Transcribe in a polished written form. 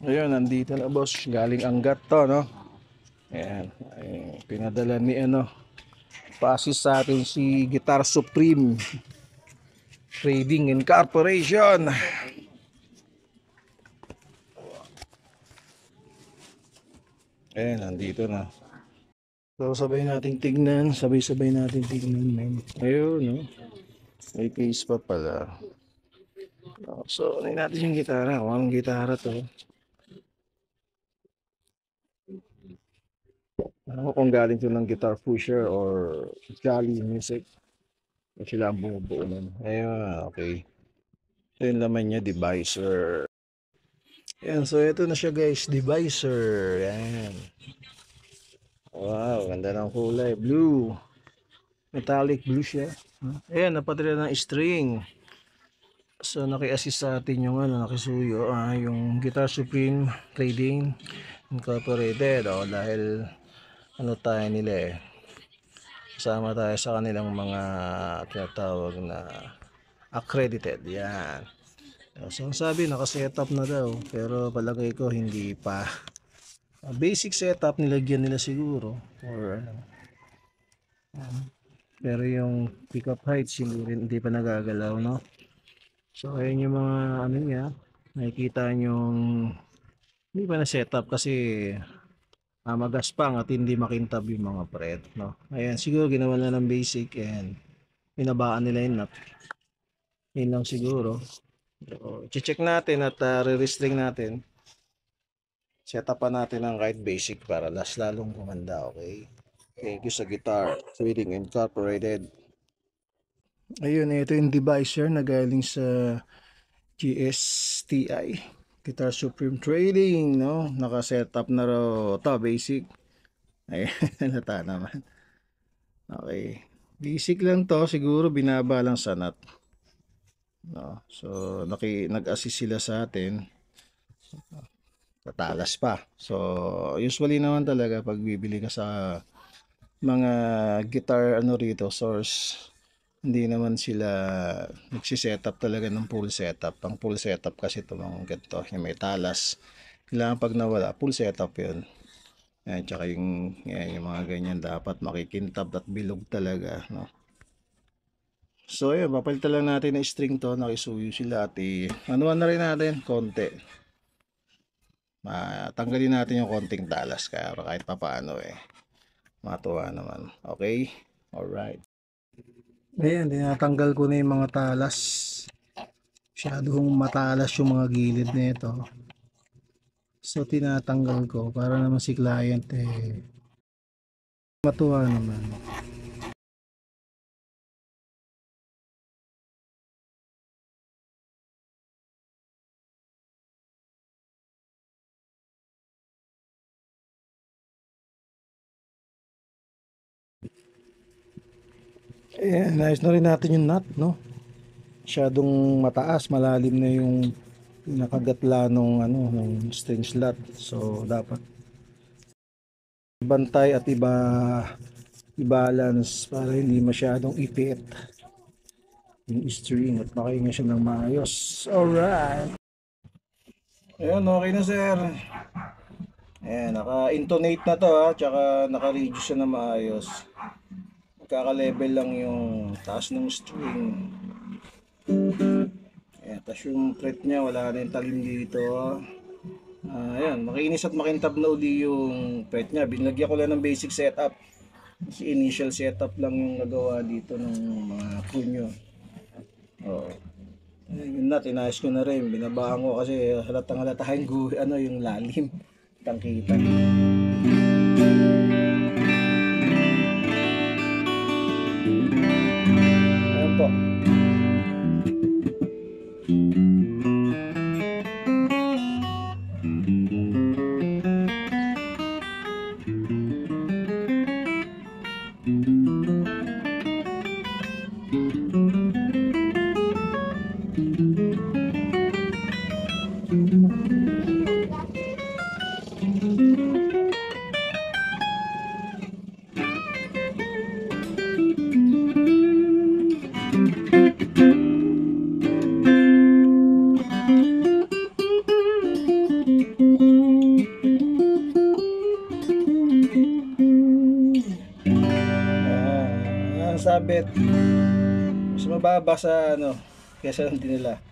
Ayun, nandito na boss. Galing Angat to, no? Ayan. Ay, pinadala ni pa-assist sa atin si Guitar Supreme Trading Incorporation. Ayan, nandito na. So, sabay nating tignan. Sabay-sabay nating tignan, men. Ayun, no? May case pa pala. So, ano natin yung gitara. Ang gitara to. Ano kung galing to ng Guitar Pusher or Jolly Music. Sila ang bumubuo nun. Ayun, okay. Ito yung laman niya, divisor. Yan, so ito na siya guys, divisor. Yan. Wow, ganda ng kulay. Blue. Metallic blue siya. Ayan, napatira ng string. So naki-assist sa atin yung nakisuyo. Yung Guitar Supreme Trading Incorporated. Dahil tayo nila eh. Kasama tayo sa kanilang mga tinatawag na accredited. Yan. So ang sabi naka-setup na daw. Pero palagay ko hindi pa. Basic setup nilagyan nila siguro or pero yung pickup heights hindi pa nagagalaw, no? So ayun yung mga niya, nakikita yung hindi pa na setup kasi magaspang at hindi makintab yung mga pret, no? Ayan, siguro ginawa na ng basic and pinabaan nila yung nut. Yun lang siguro. So, check natin at re-restring natin. Setup pa natin ng kahit basic para lalong gumanda, okay? Thank you sa Guitar Trading Incorporated. Ayun, ito yung divisor na galing sa GSTI Guitar Supreme Trading, no? Naka-setup na raw ito, basic. Ayun, nata naman. Okay. Basic lang to, siguro binaba lang sa nut. No? So, nag-assist sila sa atin. Tatalas pa. So, usually naman talaga pag bibili ka sa mga guitar rito source, hindi naman sila nagsisetup talaga ng full setup. Ang full setup kasi ito mga ganito, yung may talas. Kailangan pag nawala, full setup yun. Yan, tsaka yung mga ganyan dapat makikintab at bilog talaga, no? So yun, papalitan lang natin ng string to, nakisuyo sila at anuan na rin natin konti. Tanggalin natin yung konting talas kaya kahit papaano matuwa naman. Okay? Alright. Ayan, tinatanggal ko na yung mga talas. Masyadong matalas yung mga gilid nito. So tinatanggal ko para naman si client matuwa naman. Ayan, nice na rin natin yung nut, no? Masyadong mataas, malalim na yung nakagatla nung nung string slot. So dapat bantay at i-balance para hindi masyadong ipit yung string at makahinga siya ng maayos. Alright. Ayun, okay na sir. Ayan, naka-intonate na to tsaka naka-reduce siya na maayos. Magkaka-level lang yung taas ng string. Ayan, tapos yung fret niya wala rin talim dito. Ayan, makinis at makintab na uli yung fret niya. Binlagyan ko lang ng basic setup. Kasi initial setup lang yung nagawa dito ng mga crew nyo. Oo. Yun na, tinayos ko na rin. Binabaan ko kasi halatang halatahin ko yung lalim. Tangkita. Ayan po. sabit. Mas mababa sa ano, kesa nung dinala.